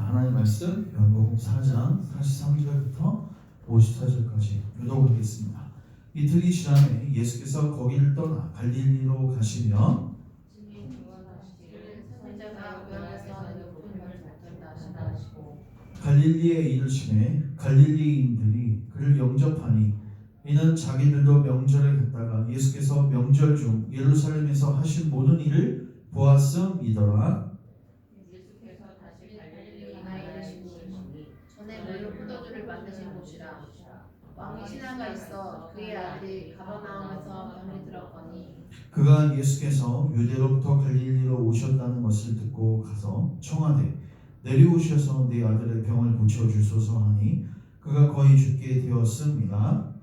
하나님 말씀 요한복음 4장 43절부터 54절까지 교독하겠습니다. 이틀이 지나매 예수께서 거기를 떠나 갈릴리로 가시며 갈릴리에 이르시매 갈릴리인들이 그를 영접하니 이는 자기들도 명절에 갔다가 예수께서 명절 중 예루살렘에서 하신 모든 일을 보았음이더라. 예수께서 다시 갈릴리 가나에 이르시니 전에 물로 포도주를 만드신 곳이라. 왕이 신하가 있어 그의 아들이 가버나움에서 병이 들었거니 그가 예수께서 유대로부터 갈릴리로 오셨다는 것을 듣고 가서 청하되 내려오셔서 내 아들의 병을 고쳐주소서 하니 그가 거의 죽게 되었습니다.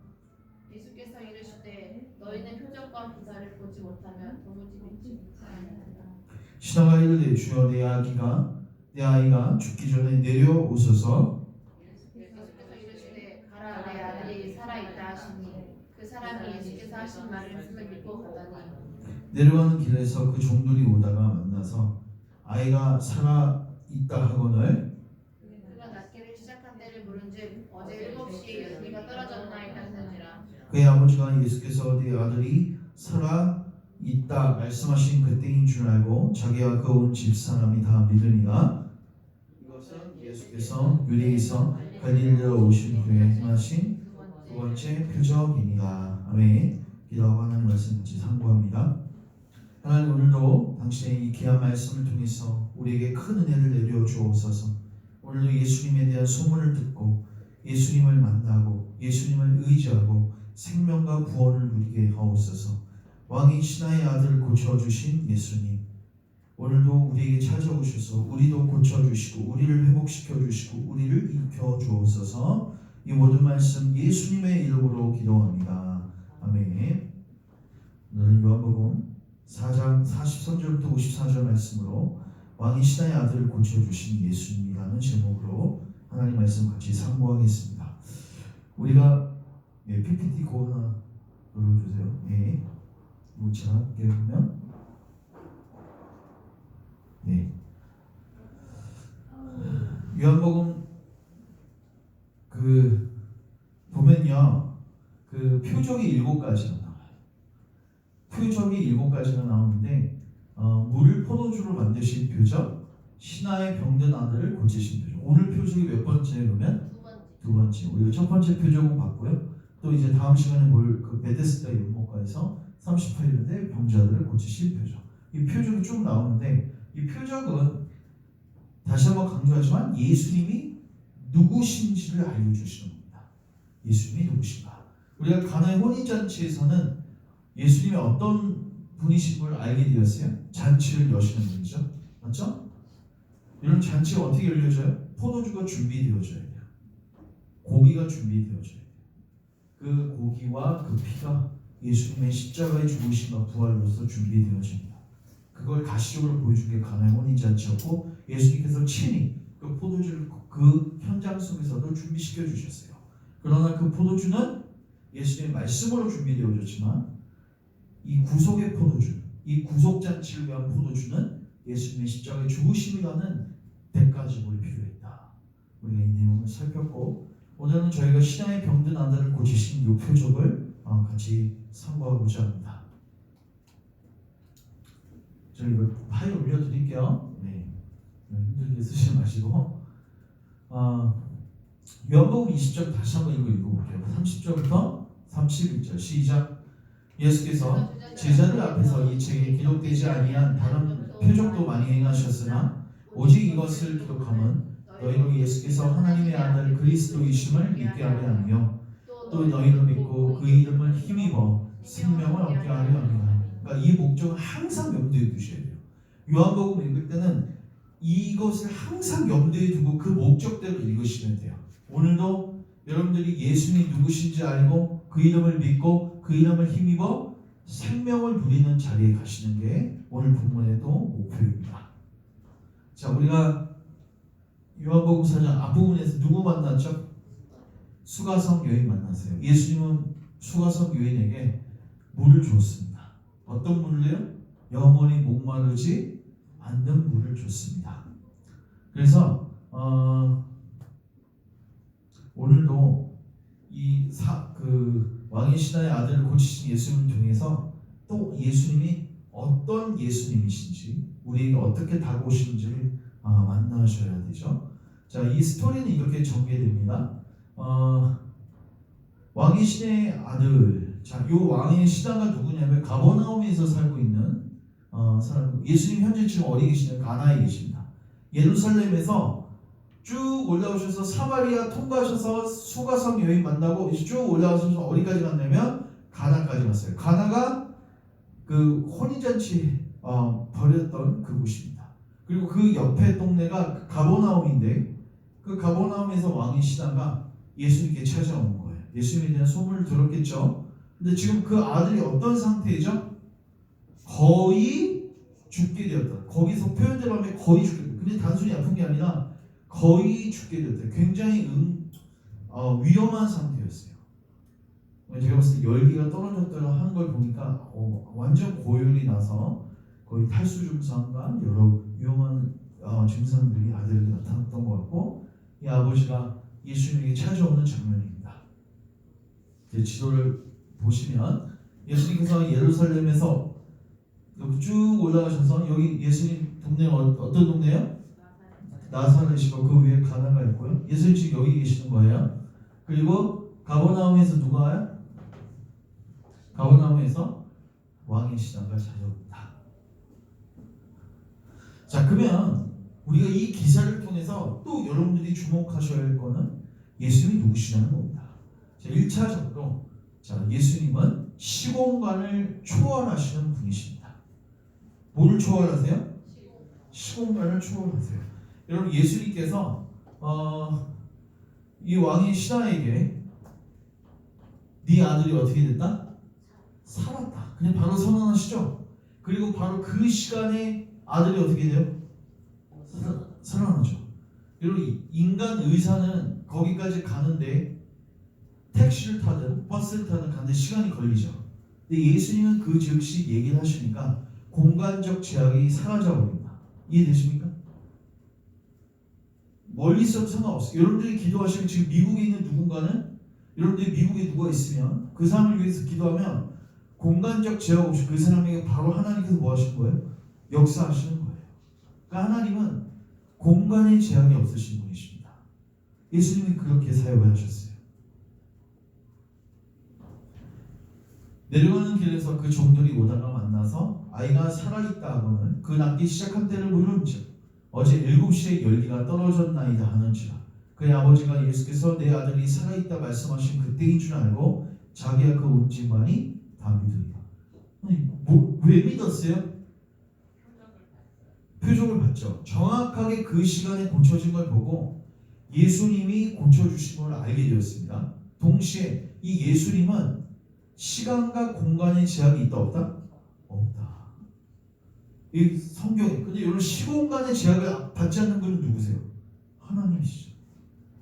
예수께서 이르시되 너희는 표적과 기사를 보지 못하면 도무지 믿지 못하리라. 신하가 이르되 주여 내 아이가 죽기 전에 내려오소서. 예수께서 이르시되 가라 내 아들이 살아있다 하시니 그 사람이 예수께서 하신 말씀을 믿고 가더니 내려가는 길에서 그 종들이 오다가 만나서 아이가 살아있다 하거늘 그가 낫기를 시작한 때를 물은즉 어제 7시에 연기가 떨어졌나이다 하는지라. 그의 아버지가 예수께서 내 아들이 살아있다 말씀하신 그때인 줄 알고 자기와 그 온 집사람이 다 믿으니라. 이것은 예수께서 유대에서 갈릴리로 오신 후에 행하신 두 번째 표적이니라. 아멘. 기도하고 하나님 말씀 같이 상고합니다. 하나님, 오늘도 당신의 이 귀한 말씀을 통해서 우리에게 큰 은혜를 내려 주옵소서. 오늘도 예수님에 대한 소문을 듣고 예수님을 만나고 예수님을 의지하고 생명과 구원을 누리게 하옵소서. 왕이 신하의 아들을 고쳐주신 예수님, 오늘도 우리에게 찾아오셔서 우리도 고쳐주시고 우리를 회복시켜주시고 우리를 입혀주옵소서. 이 모든 말씀 예수님의 이름으로 기도합니다. 아멘. 오늘은 요한복음 4장 43절부터 54절 말씀으로 왕이 신하의 아들을 고쳐주신 예수님이라는 제목으로 하나님 말씀 같이 상고하겠습니다. 우리가 PPT 고 하나 눌러주세요. 예, 이거 제가 함께 보면 요한복음 보면요, 표적이 7가지가 나와요. 표적이 7가지가 나오는데 물 포도주로 만드신 표적, 신하의 병든 아들을 고치신 표적. 오늘 표적이 몇 번째 그러면? 두 번째. 우리가 첫 번째 표적은 봤고요. 또 이제 다음 시간에 볼 그 베데스다 연못가에서 38일째 병자들을 고치신 표적. 이 표적이 쭉 나오는데 이 표적은 다시 한번 강조하지만 예수님이 누구신지를 알려주시는 겁니다. 예수님이 누구신가? 우리가 가나의 혼인잔치에서는 예수님이 어떤 분이신 걸 알게 되었어요. 잔치를 여시는 분이죠. 맞죠? 이런 잔치가 어떻게 열려져요? 포도주가 준비되어져야 돼요. 고기가 준비되어져야 돼요. 그 고기와 그 피가 예수님의 십자가의 죽으심과 부활로서 준비되어집니다. 그걸 가시적으로 보여준 게 가나의 혼인잔치였고 예수님께서 친히 그 포도주를 그 현장 속에서도 준비시켜 주셨어요. 그러나 그 포도주는 예수님의 말씀으로 준비되어졌지만 이 구속의 포도주, 이 구속잔치를 위한 포도주는 예수님의 십자가의 죽으심이라는 대가지물이 필요했다. 우리가 이 내용을 살폈고 오늘은 저희가 신하의 병든 아들을 고치신 이 표적을 같이 상고하고자 합니다. 저희 이거 파일 올려드릴게요. 네, 힘들게 쓰지 마시고 요한복음 20절 다시 한번 읽어볼게요. 30절부터 31절 시작. 예수께서 제자들 앞에서 이 책에 기록되지 아니한 다른 표적도 많이 행하셨으나 오직 이것을 기록함은 너희로 예수께서 하나님의 아들 그리스도이심을 믿게 하려 하며 또 너희를 믿고 그 이름을 힘입어 생명을 얻게 하려 합니다. 그러니까 이 목적을 항상 염두에 두셔야 돼요. 요한복음 읽을 때는 이것을 항상 염두에 두고 그 목적대로 읽으시면 돼요. 오늘도 여러분들이 예수님이 누구신지 알고 그 이름을 믿고 그 이름을 힘입어 생명을 누리는 자리에 가시는 게 오늘 본문에도 목표입니다. 자, 우리가 요한복음 4장 앞부분에서 누구 만났죠? 수가성 여인 만났어요. 예수님은 수가성 여인에게 물을 줬습니다. 어떤 물을요? 영원히 목마르지 않는 물을 줬습니다. 그래서 오늘도 그 왕의 신하의 아들을 고치신 예수님을 통해서 또 예수님이 어떤 예수님이신지 우리에게 어떻게 다가오시는지를 만나셔야 되죠. 자, 이 스토리는 이렇게 전개됩니다. 왕의 신하의 아들. 자, 요 왕의 신하가 누구냐면 가버나움에서 살고 있는 사람. 예수님 현재 지금 어디 계시냐면 가나에 계십니다. 예루살렘에서 쭉 올라오셔서 사마리아 통과하셔서 수가성 여인 만나고 쭉 올라오셔서 어디까지 갔냐면 가나까지 갔어요. 가나가 그 혼인잔치 벌였던 그곳입니다. 그리고 그 옆에 동네가 가버나움인데 그 가버나움에서 왕의 신하가 예수님께 찾아온 거예요. 예수님에 대한 소문을 들었겠죠. 근데 지금 그 아들이 어떤 상태이죠? 거의 죽게 되었다. 거기서 표현대로 하면 거의 죽게 되었다. 근데 단순히 아픈 게 아니라 거의 죽게 되었다. 굉장히 위험한 상태였어요. 제가 봤을 때 열기가 떨어졌다고 하는 걸 보니까 완전 고열이 나서 거의 탈수 증상과 여러 위험한 증상들이 아들에게 나타났던 것 같고 이 아버지가 예수님에게 찾아오는 장면입니다. 지도를 보시면 예수님께서 예루살렘에서 여기 쭉 올라가셔서 여기 예수님 동네가 어떤 동네예요? 나사렛이고 그 위에 가나가 있고요. 예수님 지금 여기 계시는 거예요. 그리고 가버나움에서 누가 와요? 가버나움에서 왕의 신하가 찾아옵니다. 자, 그러면 우리가 이 기사를 통해서 또 여러분들이 주목하셔야 할 거는 예수님이 누구시냐는 겁니다. 자, 1차적으로 예수님은 시공간을 초월하시는 분이십니다. 뭐를 초월하세요? 시공간을 초월하세요. 여러분 예수님께서 이 왕의 신하에게 네 아들이 어떻게 됐다? 살았다. 그냥 바로 선언하시죠. 그리고 바로 그 시간에 아들이 어떻게 돼요? 살아나죠. 여러분 인간 의사는 거기까지 가는데 택시를 타든 버스를 타든 가는데 시간이 걸리죠. 근데 예수님은 그 즉시 얘기를 하시니까 공간적 제약이 사라져 버립니다. 이해되십니까? 멀리 있어도 상관없어요. 여러분들이 기도하시면 지금 미국에 있는 누군가는 여러분들이 미국에 누가 있으면 그 사람을 위해서 기도하면 공간적 제약 없이 그 사람에게 바로 하나님께서 뭐 하시는 거예요? 역사하시는 거예요. 그러니까 하나님은 공간의 제약이 없으신 분이십니다. 예수님이 그렇게 사역을 하셨어요. 내려가는 길에서 그 종들이 오다가 만나서 아이가 살아있다 하고는 그 낳기 시작한 때를 물은즉 어제 7시에 열기가 떨어졌나이다 하는지라 그의 아버지가 예수께서 내 아들이 살아있다 말씀하신 그때인 줄 알고 자기가 그 온 집안이 다 믿으리라. 왜 믿었어요? 표적을 봤죠. 정확하게 그 시간에 고쳐진 걸 보고 예수님이 고쳐주신 걸 알게 되었습니다. 동시에 이 예수님은 시간과 공간의 제약이 있다 없다? 없다. 이 성경에. 근데 여러분 시공간의 제약을 받지 않는 분은 누구세요? 하나님이시죠.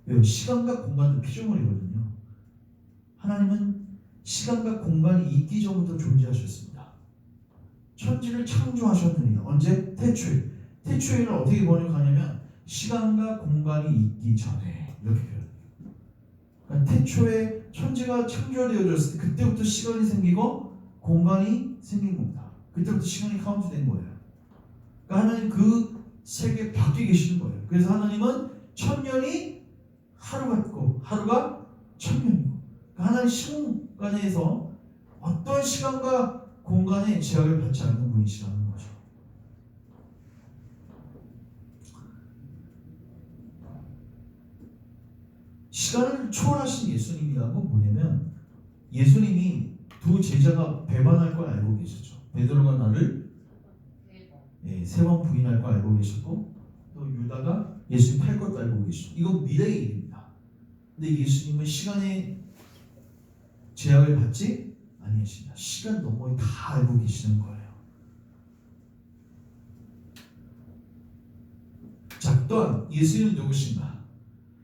왜? 시간과 공간은 피조물이거든요. 하나님은 시간과 공간이 있기 전부터 존재하셨습니다. 천지를 창조하셨느니라. 언제? 태초에. 태초에를 어떻게 번역하냐면 시간과 공간이 있기 전에 이렇게 표현해요. 그러니까 태초에 천지가 창조되어졌을 때 그때부터 시간이 생기고 공간이 생긴 겁니다. 그때부터 시간이 카운트된 거예요. 그러니까 하나님 그 세계에 밖에 계시는 거예요. 그래서 하나님은 천년이 하루 같고 하루가 천년이고 그러니까 하나님 시공간에서 어떤 시간과 공간의 제약을 받지 않는 분이시라는 거죠. 시간을 초월하신 예수님이라는 건 뭐냐면 예수님이 두 제자가 배반할 걸 알고 계셨죠. 베드로가 나를 3번 부인할 걸 알고 계셨고 또 유다가 예수님 팔 것도 알고 계시죠. 이건 미래의 일입니다. 근데 예수님은 시간의 제약을 받지 아니하십니다. 시간 너머에 다 알고 계시는 거예요. 자, 또한 예수님은 누구신가?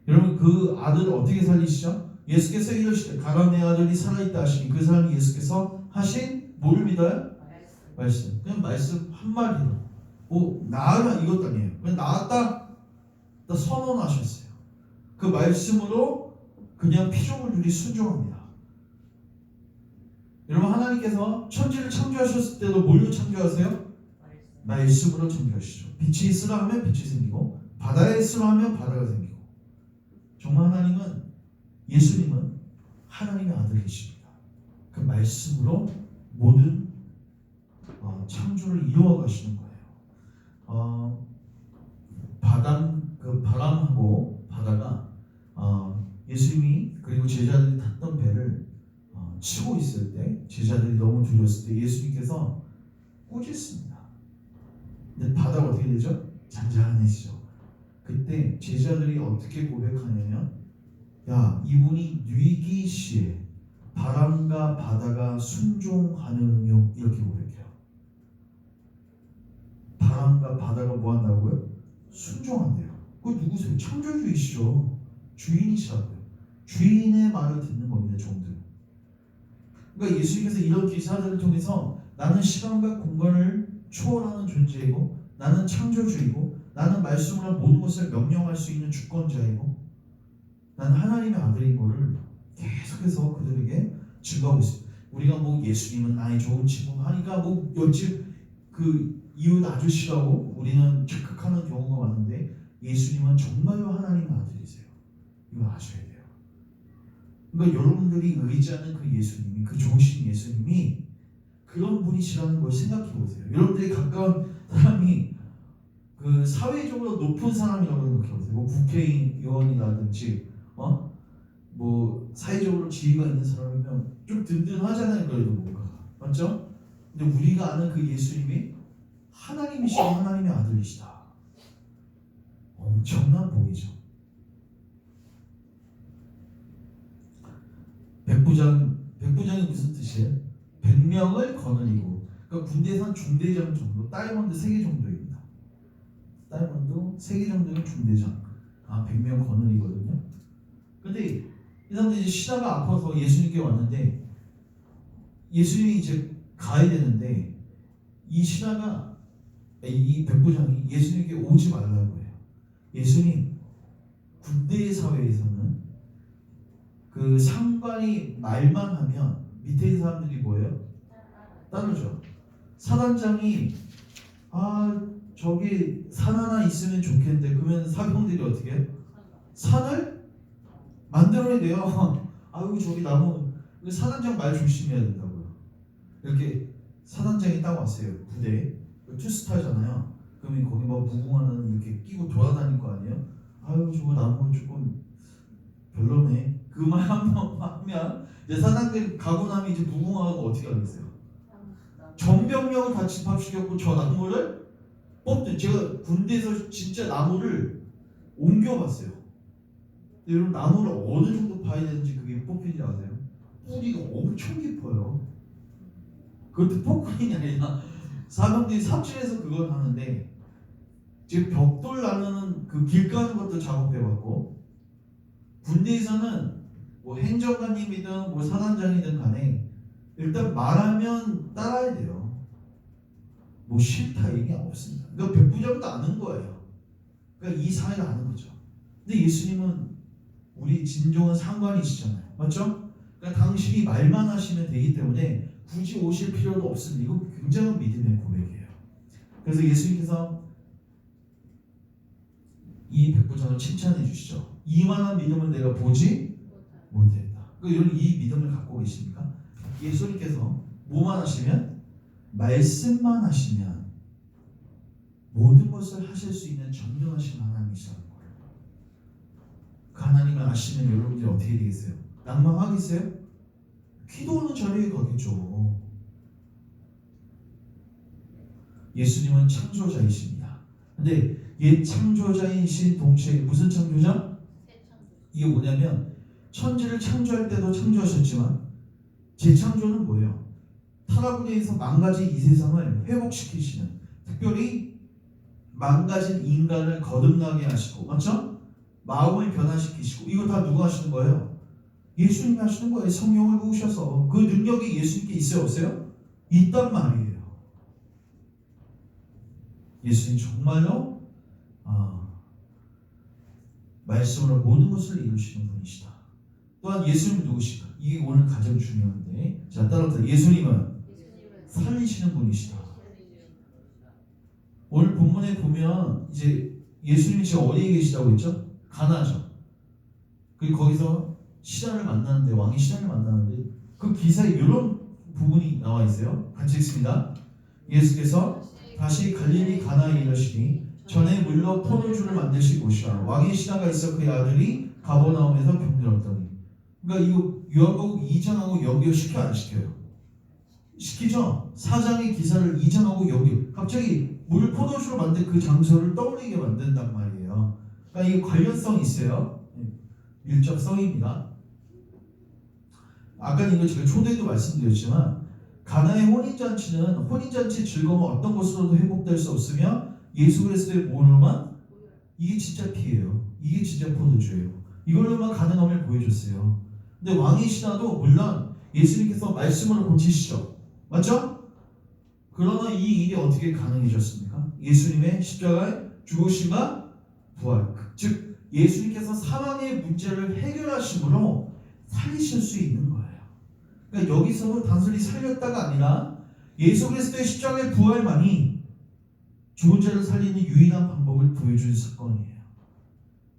여러분 그 아들을 어떻게 살리시죠? 예수께서 이르시되 가라 내 아들이 살아있다 하시니 그 사람이 예수께서 하신 뭐를 믿어요? 말씀. 그냥 말씀 한마디로 나으라 이것도 아니에요. 그냥 나았다? 또 선언하셨어요. 그 말씀으로 그냥 피조물들이 순종합니다. 여러분, 하나님께서 천지를 창조하셨을 때도 뭘로 창조하세요? 말씀으로 창조하시죠. 빛이 있으라 하면 빛이 생기고 바다에 있으라 하면 바다가 생기고. 정말 하나님은, 예수님은 하나님의 아들이십니다. 그 말씀으로 모든 창조를 이루어 가시는 거예요. 바람하고 바다가 예수님이 그리고 제자들이 탔던 배를 치고 있을 때, 제자들이 너무 두려웠을 때 예수님께서 꾸짖습니다. 근데 바다가 어떻게 되죠? 잔잔해지죠. 그때 제자들이 어떻게 고백하냐면, 야, 이분이 뉘기시에 바람과 바다가 순종하느뇨, 이렇게 고백해요. 바람과 바다가 뭐 한다고요? 순종한대요. 그 누구세요? 창조주이시죠. 주인이시라고요. 주인의 말을 듣는 겁니다, 종들. 그러니까 예수님께서 이런 기사들을 통해서 나는 시간과 공간을 초월하는 존재이고, 나는 창조주이고, 나는 말씀으로 모든 것을 명령할 수 있는 주권자이고, 나는 하나님의 아들인 것을 계속해서 그들에게 증거하고 있습니다. 우리가 뭐 예수님은 나의 좋은 친구 하니까 뭐 옆집 그 이웃 아저씨라고 우리는 착각하는 경우가 많은데, 예수님은 정말로 하나님의 아들이세요. 이거 아셔야 돼요. 그러니까 여러분들이 의지하는 그 예수님이, 그 좋으신 예수님이 그런 분이시라는 걸 생각해 보세요. 여러분들이 가까운 사람이 그 사회적으로 높은 사람이라고 생각해 보세요. 뭐 국회의원이라든지 뭐 사회적으로 지위가 있는 사람이면 좀 든든하잖아요. 그래도 뭔가 맞죠? 근데 우리가 아는 그 예수님이 하나님이시고 하나님의 아들이시다. 엄청난 복이죠. 백부장이 무슨 뜻이에요? 100명을 거느리고. 그러니까 군대에선 중대장 정도, 다이몬드 3개 정도입니다. 다이몬드 3개 정도는 중대장. 100명 거느리거든요. 근데 이 사람들이 이제 시다가 아파서 예수님께 왔는데, 예수님이 이제 가야 되는데, 이 백부장이 예수님께 오지 말라고 해요. 예수님, 군대 사회에서는 그 상관이 말만 하면 밑에 있는 사람들이 뭐예요? 따르죠. 사단장이 저기 산 하나 있으면 좋겠는데, 그러면 사병들이 어떻게 해요? 산을 만들어야 돼요. 아이고 저기 나무. 사단장 말 조심해야 된다고요. 이렇게 사단장이 딱 왔어요. 부대에 투스타잖아요. 그러면 거기 뭐 무궁화는 이렇게 끼고 돌아다닐 거 아니에요? 아유 저거 나무 조금 별로네. 그 말 한번 하면 이제 사단장이 가고 나면 이제 무궁화가 어떻게 하겠어요? 전병력을 다 집합시켰고 저 나무를 뽑든. 제가 군대에서 진짜 나무를 옮겨봤어요. 여러분, 나무를 어느 정도 파야 되는지 그게 뽑히지 아세요? 뿌리가 엄청 깊어요. 그것도 포크린이 아니라 사병들이 삽질해서 그걸 하는데, 지금 벽돌 나누는 그 길 가는 것도 작업해봤고, 군대에서는 뭐 행정관님이든 뭐 사단장이든 간에 일단 말하면 따라야 돼요. 뭐 싫다 얘기 없습니다. 그러니까 백부장도 아는 거예요. 그러니까 이 사회를 아는 거죠. 근데 예수님은 우리 진정한 상관이시잖아요. 맞죠? 그러니까 당신이 말만 하시면 되기 때문에 굳이 오실 필요도 없습니다. 이거 굉장한 믿음의 고백이에요. 그래서 예수님께서 이 백부장을 칭찬해 주시죠. 이만한 믿음을 내가 보지 못했다. 그러니까 여러분, 이 믿음을 갖고 계십니까? 예수님께서 뭐만 하시면, 말씀만 하시면 모든 것을 하실 수 있는 전능하신 하나님이시라는 거예요. 그 하나님을 아시면 여러분들이 어떻게 되겠어요? 낭망하겠어요? 기도하는 자리에 가겠죠. 예수님은 창조자이십니다. 근데 옛 창조자이신 동시에 무슨 창조자? 이게 뭐냐면, 천지를 창조할 때도 창조하셨지만 재창조는 뭐예요? 타락으로 망가진 이 세상을 회복시키시는, 특별히 망가진 인간을 거듭나게 하시고, 맞죠? 마음을 변화시키시고, 이거 다 누가 하시는 거예요? 예수님이 하시는 거예요. 성령을 부으셔서. 그 능력이 예수님께 있어요, 없어요? 있단 말이에요. 예수님 정말로 말씀으로 모든 것을 이루시는 분이시다. 또한 예수님은 누구시다? 이게 오늘 가장 중요한데, 자 따라서 예수님은 살리시는 분이시다. 오늘 본문에 보면 이제 예수님이 지금 어디에 계시다고 했죠? 가나죠. 그리고 거기서 신하를 만나는데, 왕이 신하를 만나는데 그 기사에 이런 부분이 나와 있어요. 같이 읽습니다. 예수께서 다시 갈릴리 가나에 이르시니 전에 물로 포도주를 만드신 곳이라. 왕의 신하가 있어 그의 아들이 가버나움에서 병들었더니. 그러니까 이거 요한복음 2장하고 연결시켜 안 시켜요? 시키죠. 4장의 기사를 2장하고 연결. 갑자기 물 포도주로 만든 그 장소를 떠올리게 만든단 말이에요. 그러니까 이 관련성이 있어요. 밀접성입니다. 아까 이거 제가 초대도 말씀드렸지만 가나의 혼인잔치는 혼인잔치 즐거움은 어떤 것으로도 회복될 수 없으며 예수 그리스도의 몸으로만, 이게 진짜 피예요. 이게 진짜 포도주예요. 이걸로만 가능함을 보여줬어요. 근데 왕의 신하도 물론 예수님께서 말씀으로 고치시죠. 맞죠? 그러나 이 일이 어떻게 가능해졌습니까? 예수님의 십자가의 죽으심과 부활, 즉 예수님께서 사망의 문제를 해결하심으로 살리실 수 있는 거예요. 그러니까 여기서는 단순히 살렸다가 아니라 예수 그리스도의 십자가의 부활만이 죽은 자를 살리는 유일한 방법을 보여준 사건이에요.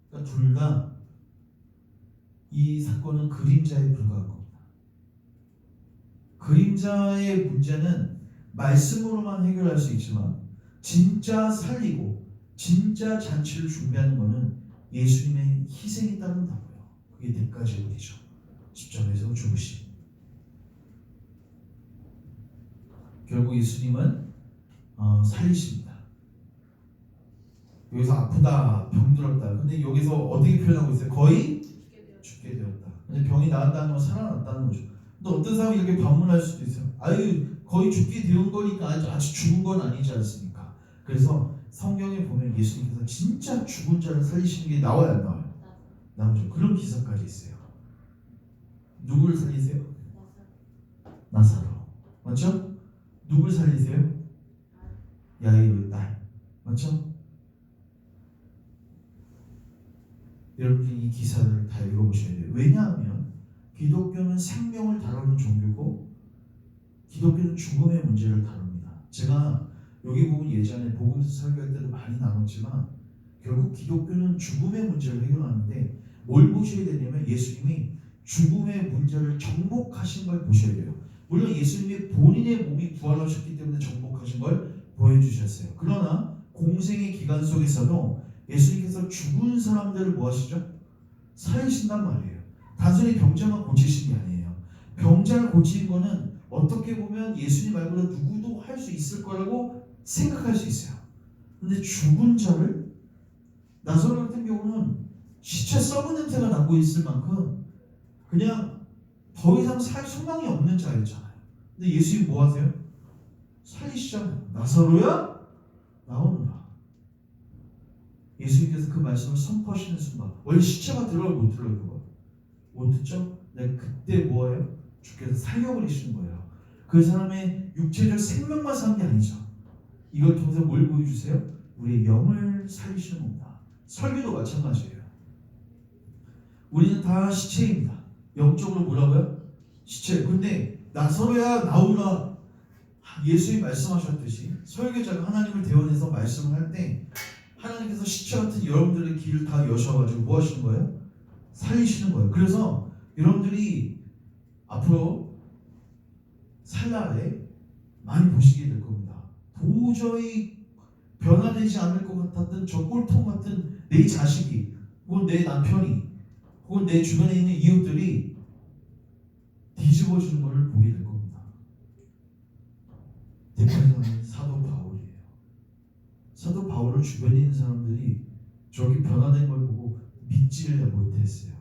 그러니까 둘 다 이 사건은 그림자에 불과한 겁니다. 그림자의 문제는 말씀으로만 해결할 수 있지만 진짜 살리고 진짜 잔치를 준비하는 것은 예수님의 희생이 따른다고요. 그게 대가 제물이죠. 십자가에서 죽으심. 결국 예수님은 살리십니다. 여기서 아프다, 병들었다. 근데 여기서 어떻게 표현하고 있어요? 거의 죽게 되었다. 근데 병이 나았다는 건 살아났다는 거죠. 근데 어떤 사람이 이렇게 반문할 수도 있어요. 아유, 거의 죽게 되온 거니까 아직 죽은 건 아니지 않습니까? 그래서 성경에 보면 예수님께서 진짜 죽은 자를 살리시는 게 나와요, 안 나와요? 나오죠. 그런 기사까지 있어요. 누구를 살리세요? 나사로. 맞죠? 누굴 살리세요? 야이로의 딸. 맞죠? 여러분들이 이 기사를 다 읽어보셔야 돼요. 왜냐하면 기독교는 생명을 다루는 종교고 기독교는 죽음의 문제를 다룹니다. 제가 여기 보면 예전에 복음서 설교할 때도 많이 나눴지만 결국 기독교는 죽음의 문제를 해결하는데 뭘 보셔야 되냐면 예수님이 죽음의 문제를 정복하신 걸 보셔야 돼요. 물론 예수님이 본인의 몸이 부활하셨기 때문에 정복하신 걸 보여주셨어요. 그러나 공생의 기간 속에서도 예수님께서 죽은 사람들을 뭐 하시죠? 살리신단 말이에요. 단순히 병자만 고치신 게 아니에요. 병자를 고치는 거는 어떻게 보면 예수님 말고는 누구도 할 수 있을 거라고 생각할 수 있어요. 근데 죽은 자를, 나사로 같은 경우는 시체 썩은 냄새가 나고 있을 만큼 그냥 더 이상 살 소망이 없는 자였잖아요. 근데 예수님 뭐 하세요? 살리시잖아요. 나사로야 나오느라. 예수님께서 그 말씀을 선포하시는 순간 원래 시체가 들어가고 못 들어가요. 못 듣죠? 네, 그때 뭐예요? 주께서 살려버리시는 거예요. 그 사람의 육체적 생명만 산 게 아니죠. 이걸 통해서 뭘 보여주세요? 우리의 영을 살리시는 겁니다. 설교도 마찬가지예요. 우리는 다 시체입니다. 영적으로 뭐라고요? 시체. 근데 나서로야 나오라. 예수님이 말씀하셨듯이 설교자가 하나님을 대원해서 말씀을 할 때 하나님께서 시체 같은 여러분들의 길을 다 여셔가지고 뭐 하시는 거예요? 살리시는 거예요. 그래서 여러분들이 앞으로 살날에 많이 보시게 될 겁니다. 도저히 변화되지 않을 것 같았던 저 꼴통 같은 내 자식이 혹은 내 남편이 혹은 내 주변에 있는 이웃들이 뒤집어지는 것을 보게 될 겁니다. 대표적인 사도 바울이에요. 사도 바울을 주변에 있는 사람들이 저렇게 변화된 걸 보고 믿지를 못했어요.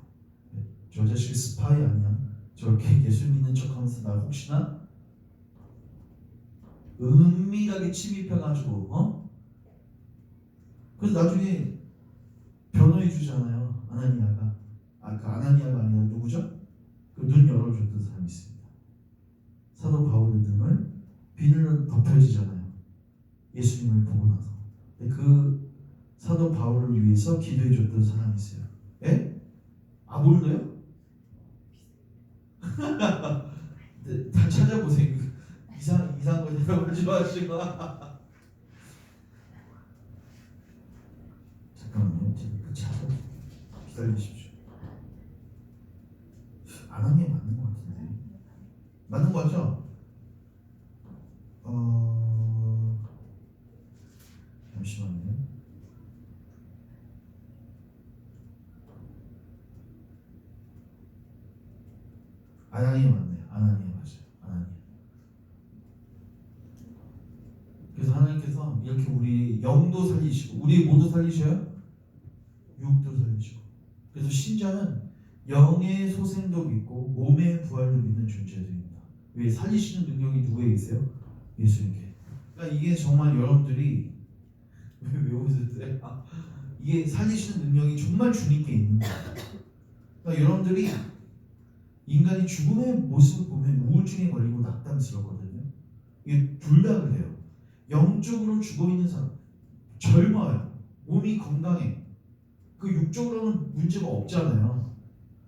저 자식 스파이 아니야? 저렇게 예수 믿는 척하면서 나 혹시나 은밀하게 침입해가지고 그래서 나중에 변호해 주잖아요. 아나니아가. 그 아나니아가 아니라 누구죠? 그 눈 열어줬던 사람이 있습니다. 사도 바울의 눈을 비늘로 덮여지잖아요. 예수님을 보고 나서. 그 사도 바울을 위해서 기도해 줬던 사람이 있어요. 모르나요? 네, 다 찾아보세요. 이상한 거 대답하지 마시고. 잠깐만요. 제가 그 찾아 기다리십시오. 안 한 게 맞는 것 같은데. 맞는 거 같죠? 잠시만요. 아나니아 맞네요. 아나니아 맞아요. 아나니아. 그래서 하나님께서 이렇게 우리 영도 살리시고 우리 모두 살리셔요? 육도 살리시고. 그래서 신자는 영의 소생도 믿고 몸의 부활도 믿는 존재들입니다. 왜? 살리시는 능력이 누구에 계세요? 예수님께. 그러니까 이게 정말 여러분들이 왜 웃으세요? 이게 살리시는 능력이 정말 주님께 있는 거예요. 그러니까 여러분들이 인간이 죽음의 모습을 보면 우울증에 걸리고 낙담스럽거든요. 이게 둘다 그래요. 영적으로 죽어있는 사람 젊어요. 몸이 건강해. 그 육적으로는 문제가 없잖아요.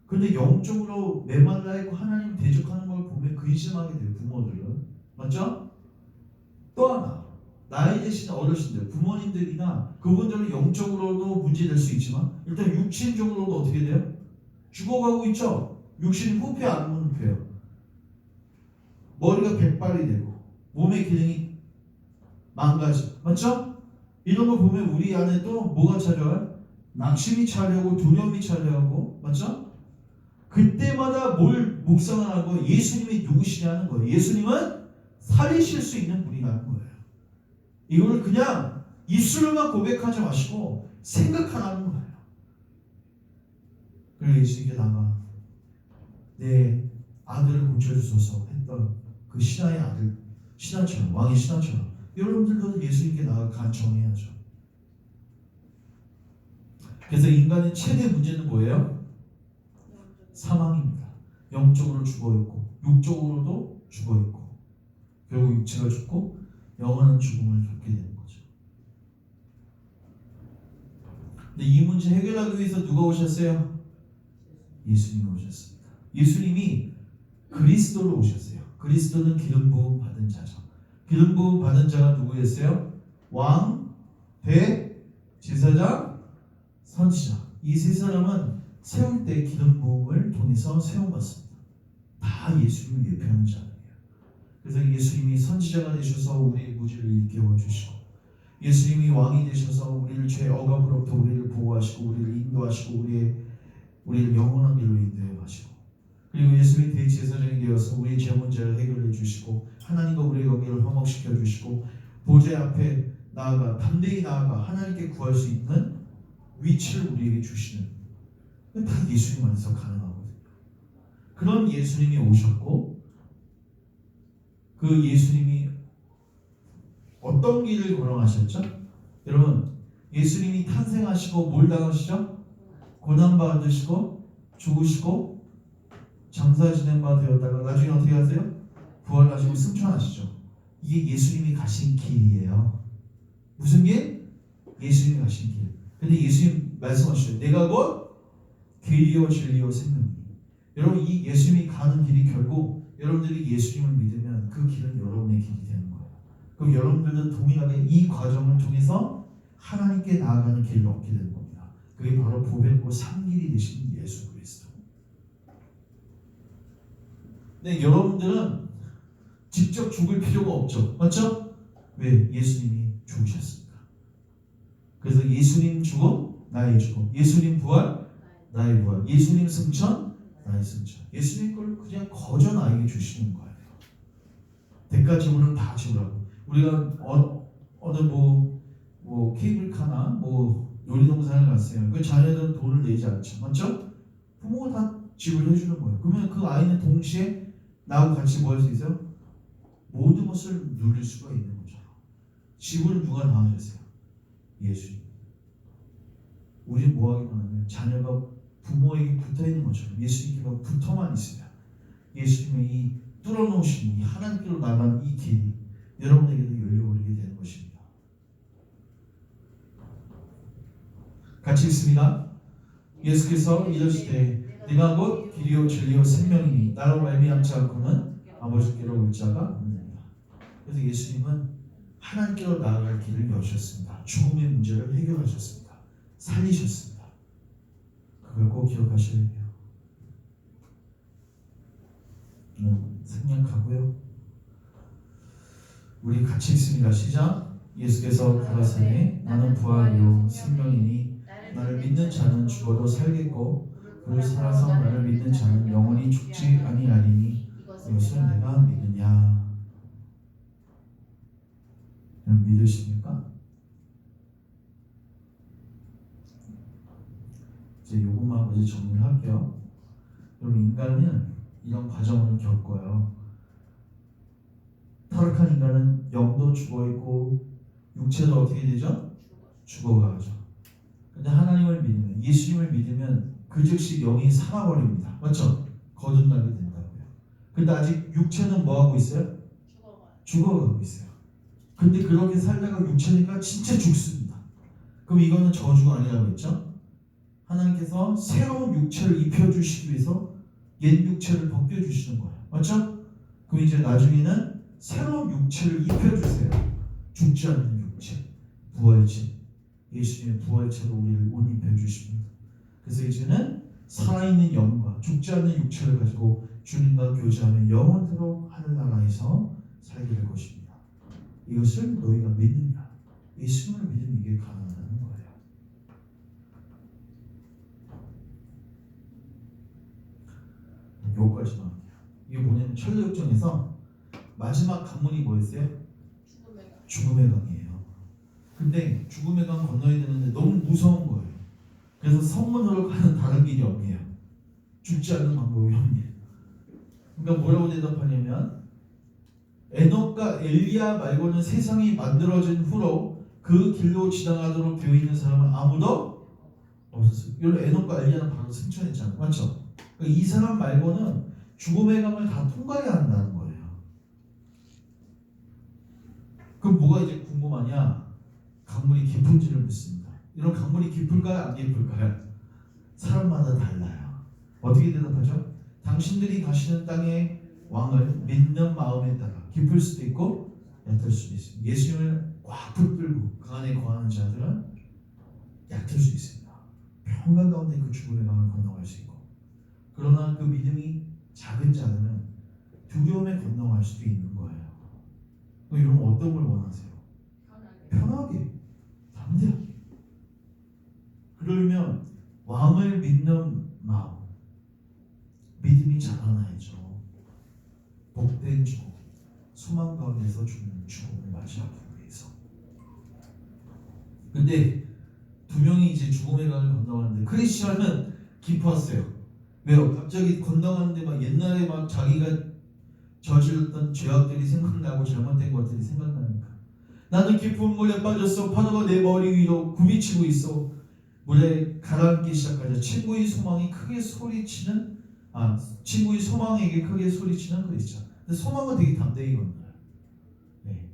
근데 영적으로 메말라 있고 하나님 대적하는 걸 보면 근심하게 돼요. 부모들은. 맞죠? 또 하나 나이 드신 어르신들 부모님들이나 그분들은 영적으로도 문제될 수 있지만 일단 육신적으로도 어떻게 돼요? 죽어가고 있죠? 육신이 후패 안 후패요. 머리가 백발이 되고 몸의 기능이 망가져. 맞죠? 이런 걸 보면 우리 안에 또 뭐가 찾아와요? 낙심이 찾아오고 두려움이 찾아오고. 맞죠? 그때마다 뭘 묵상을 하고 예수님이 누구시냐는 거예요. 예수님은 살리실 수 있는 분이라는 거예요. 이걸 그냥 입술로만 고백하지 마시고 생각하라는 거예요. 그리고 예수님께 나가 내 아들을 고쳐주소서 했던 그 신하의 아들 신하처럼 왕의 신하처럼 여러분들도 예수님께 나가 간청해야죠. 그래서 인간의 최대 문제는 뭐예요? 사망입니다. 영적으로 죽어있고 육적으로도 죽어있고 결국 육체가 죽고 영원한 죽음을 겪게 되는 거죠. 근데 이 문제 해결하기 위해서 누가 오셨어요? 예수님이 오셨습니다. 예수님이 그리스도로 오셨어요. 그리스도는 기름 부음 받은 자죠. 기름 부음 받은 자가 누구였어요? 왕, 대, 제사장, 선지자. 이 세 사람은 세울 때 기름 부음을 통해서 세움받습니다. 다 예수님을 예표하는 자들이에요. 그래서 예수님이 선지자가 되셔서 우리의 무지를 일깨워 주시고 예수님이 왕이 되셔서 우리를 죄 억압으로부터 우리를 보호하시고 우리를 인도하시고 우리를 영원한 길로 인도해 가시고 그리고 예수님이 대제사장이 되어서 우리의 죄 문제를 해결해 주시고 하나님과 우리의 관계를 화목시켜 주시고 보좌 앞에 나아가 담대히 나아가 하나님께 구할 수 있는 위치를 우리에게 주시는 다 예수님 안에서 가능하거든요. 그런 예수님이 오셨고 그 예수님이 어떤 길을 걸어가셨죠? 여러분 예수님이 탄생하시고 뭘 당하시죠? 고난받으시고 죽으시고 장사 지낸 바 되었다가 나중에 어떻게 하세요? 부활하시고 승천하시죠. 이게 예수님이 가신 길이에요. 무슨 길? 예수님이 가신 길. 근데 예수님 말씀하시죠. 내가 곧 길이요 진리요 생명이에요. 여러분 이 예수님이 가는 길이 결국 여러분들이 예수님을 믿으면 그 길은 여러분의 길이 되는 거예요. 그럼 여러분들도 동일하게 이 과정을 통해서 하나님께 나아가는 길을 얻게 되는 겁니다. 그게 바로 보배고 산길이 되신 예수 그리스도. 네, 여러분들은 직접 죽을 필요가 없죠. 맞죠? 왜? 예수님이 죽으셨습니다. 그래서 예수님 죽음, 나의 죽음. 예수님 부활, 나의 부활. 예수님 승천, 나의 승천. 예수님 걸 그냥 거저 나에게 주시는 거예요. 대가 지불은 다 지불하고. 우리가 어느 케이블카나 놀이동산을 갔어요. 그 자녀들은 돈을 내지 않죠. 맞죠? 부모가 다 지불해 주는 거예요. 그러면 그 아이는 동시에 나하고 같이 뭐 할 수 있어요? 모든 것을 누릴 수가 있는 거죠. 지불은 누가 다 하셨어요? 예수님. 우리는 뭐 하기만 하면 자녀가 부모에게 붙어 있는 것처럼 예수님께 붙어만 있으면 예수님의 이 뚫어놓으신 이 하나님께로 나가는 이 길이 여러분에게도 열려버리게 되는 것입니다. 같이 있습니다. 예수께서 이러시되 내가 곧 길이요 진리요 생명이니 나로 말미암지 않고는 아버지께로 올 자가 없느니라. 그래서 예수님은 하나님께로 나아갈 길을 여셨습니다. 죽음의 문제를 해결하셨습니다. 살리셨습니다. 그걸 꼭 기억하셔야 돼요. 생략하고요. 우리 같이 읽습니다. 시작. 예수께서 가라사대 나는 부활이요 생명이니 나를 믿는 자는 죽어도 살겠고 그를 살아서 나를 믿는 자는 영원히 죽지 아니하리니 이것을 내가 믿느냐. 여러분 믿으십니까? 이제 요것만 먼저 정리를 할게요. 여러분 인간은 이런 과정을 겪어요. 타락한 인간은 영도 죽어있고 육체도 어떻게 되죠? 죽어가죠. 근데 하나님을 믿으면, 예수님을 믿으면 그 즉시 영이 살아버립니다. 맞죠? 거듭나게 된다고요. 근데 아직 육체는 뭐하고 있어요? 죽어가고 있어요. 근데 그렇게 살다가 육체니까 진짜 죽습니다. 그럼 이거는 저주가 아니라고 했죠? 하나님께서 새로운 육체를 입혀주시기 위해서 옛 육체를 벗겨주시는 거예요. 맞죠? 그럼 이제 나중에는 새로운 육체를 입혀주세요. 죽지 않는 육체, 부활체. 예수님의 부활체로 우리를 옷 입혀주십니다. 그래서 이제는 살아있는 영과 죽지 않는 육체를 가지고 주님과 교제하며 영원토록 하늘나라에서 살게 될 것입니다. 이것을 너희가 믿느냐? 예수님을 믿으면 이게 가능하다는 거예요. 요거까지만 할게요. 이게 뭐냐면 천리역정에서 마지막 관문이 뭐였어요? 죽음의 강이에요. 근데 죽음의 강 건너야 되는데 너무 무서운 거예요. 그래서 성문으로 가는 다른 길이 없네요. 죽지 않는 방법이 없네요. 그러니까 뭐라고 대답하냐면 에녹과 엘리야 말고는 세상이 만들어진 후로 그 길로 지나가도록 되어 있는 사람은 아무도 없었어요. 여러분 에녹과 엘리야는 바로 승천했잖아요. 맞죠? 그러니까 이 사람 말고는 죽음의 강을 다 통과해야 한다는 거예요. 그럼 뭐가 이제 궁금하냐? 강물이 깊은지를 묻습니다. 이런 강물이 깊을까요? 안 깊을까요? 사람마다 달라요. 어떻게 대답하죠? 당신들이 가시는 땅의 왕을 믿는 마음에 따라 깊을 수도 있고 얕을 수도 있습니다. 예수님을 꽉 붙들고 그 안에 거하는 자들은 얕을 수 있습니다. 평강 가운데 그 죽음의 강을 건너갈 수 있고, 그러나 그 믿음이 작은 자들은 두려움에 건너갈 수도 있는 거예요. 여러분 어떤 걸 원하세요? 편하게, 담대하게. 그러려면 왕을 믿는 마음, 믿음이 자라나야죠. 복된 죽음, 소망 가운데서 죽는 죽음을 맞이하기 위해서. 근데 두 명이 이제 죽음의 강을 건너가는데 크리스천은 깊었어요. 왜요? 갑자기 건너가는데 막 옛날에 막 자기가 저질렀던 죄악들이 생각나고 잘못된 것들이 생각나니까 나는 깊은 물에 빠졌어. 파도가 내 머리 위로 굽이치고 있어. 물에 가라앉기 시작하자 친구의 소망이 크게 소리치는 친구의 소망에게 크게 소리치는 크리스천. 근데 소망은 되게 담대히 건너요. 네.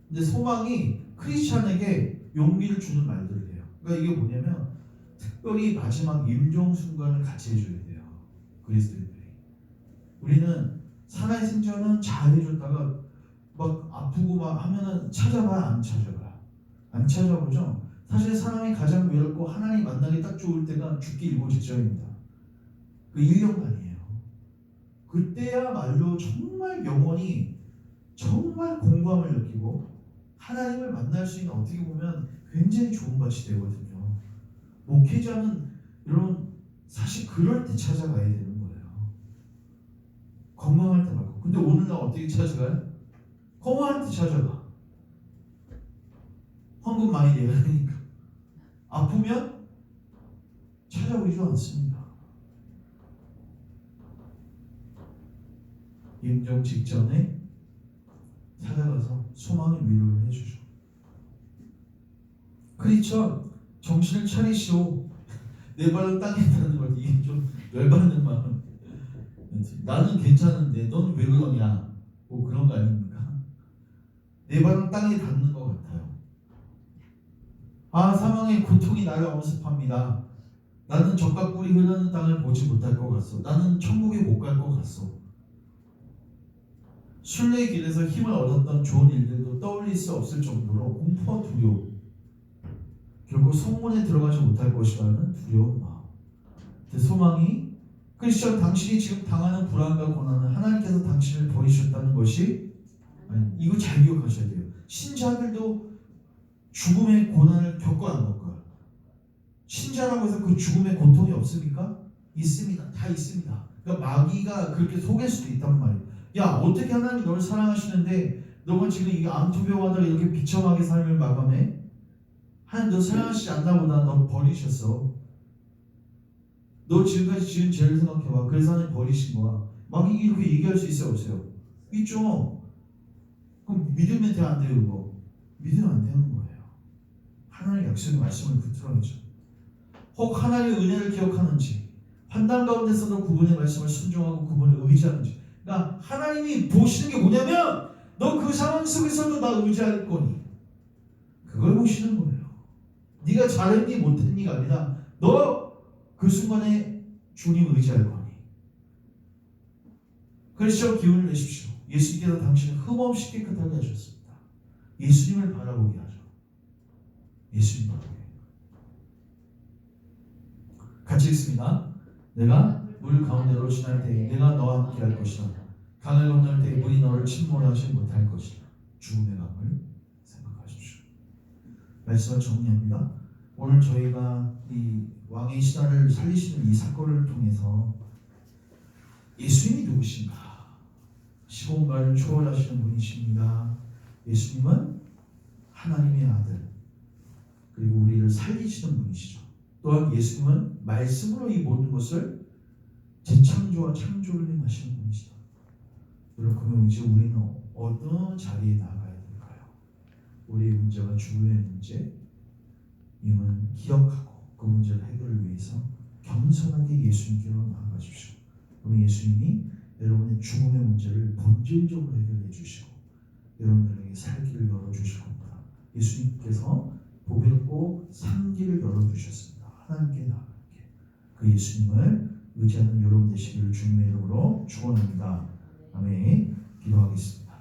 근데 소망이 크리스천에게 용기를 주는 말들을 해요. 그러니까 이게 뭐냐면 특별히 마지막 임종 순간을 같이 해줘야 돼요. 그리스도인들이. 우리는 사나이 생전은 잘 해줬다가 막 아프고 막 하면은 찾아봐야 안 찾아봐요. 안 찾아보죠. 사실 사람이 가장 외롭고 하나님 만나기 딱 좋을 때가 죽기 일보 직전입니다. 그 1년간이에요. 그때야말로 정말 영혼이 정말 공감을 느끼고 하나님을 만날 수 있는, 어떻게 보면 굉장히 좋은 밭이 되거든요. 목회자는 여러분 사실 그럴 때 찾아가야 되는 거예요. 건강할 때 말고. 근데 오늘날 어떻게 찾아가요? 건강할 때 찾아가. 헌금 많이 내야 되니까. 아프면 찾아오지도 않습니다. 임종 직전에 찾아가서 소망의 위로를 해주죠. 크리스천 정신을 차리시오. 내 발은 땅에 닿는 걸, 이게 좀 열받는 마음. 나는 괜찮은데 너는 왜 그러냐? 뭐 그런 거 아닙니까? 내 발은 땅에 닿는 것 같아요. 사망의 고통이 나를 엄습합니다. 나는 젖과 꿀이 흐르는 땅을 보지 못할 것 같소. 나는 천국에 못 갈 것 같소. 순례의 길에서 힘을 얻었던 좋은 일들도 떠올릴 수 없을 정도로 공포와 두려움, 결국 성문에 들어가지 못할 것이라는 두려운 마음. 그 소망이 크리스천, 당신이 지금 당하는 불안과 고난은 하나님께서 당신을 버리셨다는 것이 아니, 이거 잘 기억하셔야 돼요. 신자들도 죽음의 고난을 겪어야 할 거예요. 신자라고 해서 그 죽음의 고통이 없습니까? 있습니다. 다 있습니다. 그러니까 마귀가 그렇게 속일 수도 있단 말이에요. 야, 어떻게 하나님이 너를 사랑하시는데 너가 지금 이 암투병하다가 이렇게 비참하게 삶을 마감해? 하나님 너 사랑하시지 않나 보다. 너 버리셨어. 너 지금까지 지은 죄를 생각해봐. 그래서 하나님 버리신 거야. 마귀 이렇게 얘기할 수 있어요? 없어요? 있죠. 그럼 믿으면 돼? 안 돼요? 그거? 믿으면 안 되는 거예요. 하나님의 약속의 말씀을 붙들어야죠. 혹 하나님의 은혜를 기억하는지, 환난 가운데서도 그분의 말씀을 순종하고 그분을 의지하는지. 그러니까 하나님이 보시는 게 뭐냐면 너 그 상황 속에서도 나 의지할 거니, 그걸 보시는 거예요. 네가 잘했니 못했니가 아니라 너 그 순간에 주님 의지할 거니. 그래서 기운을 내십시오. 예수님께서 당신을 흠없이 깨끗하게 하셨습니다. 예수님을 바라보게 하죠. 예수님 바라보게. 같이 읽습니다. 내가 물 가운데로 지날 때에 내가 너와 함께 할 것이다. 강을 건널 때에 물이 너를 침몰하지 못할 것이다. 죽음의 강을 생각하십시오. 말씀을 정리합니다. 오늘 저희가 이 왕의 신하를 살리시는 이 사건을 통해서 예수님이 누구신가? 시공간을 초월하시는 분이십니다. 예수님은 하나님의 아들, 그리고 우리를 살리시는 분이시죠. 또한 예수님은 말씀으로 이 모든 것을 재창조와 창조를 행하시는 분이시다. 여러분, 그러면 이제 우리는 어느 자리에 나가야 될까요? 우리의 문제가 죽음의 문제, 이는 기억하고 그 문제를 해결을 위해서 겸손하게 예수님께로 나아가십시오. 그러면 예수님이 여러분의 죽음의 문제를 본질적으로 해결해 주시고 여러분들에게 살 길을 열어주실 겁니다. 예수님께서 보배롭고 산 길을 열어주셨습니다. 하나님께 나아가게. 그 예수님을 의지하는 여러분 되시기를 주님의 이름으로 축원합니다. 아멘. 기도하겠습니다.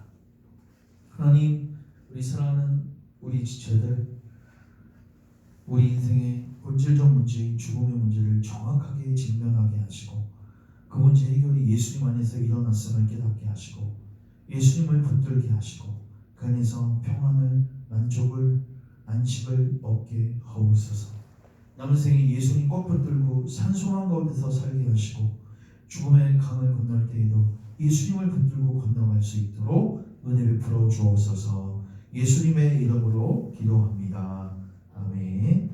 하나님, 우리 사랑하는 우리 지체들, 우리 인생의 본질적 문제인 죽음의 문제를 정확하게 직면하게 하시고 그 문제 해결이 예수님 안에서 일어났음을 깨닫게 하시고 예수님을 붙들게 하시고 그 안에서 평안을, 만족을, 안식을 얻게 하옵소서. 남은 생에 예수님 꼭 붙들고 산소한 가운데서 살게 하시고 죽음의 강을 건널 때에도 예수님을 붙들고 건너갈 수 있도록 은혜 베풀어 주옵소서. 예수님의 이름으로 기도합니다. 아멘.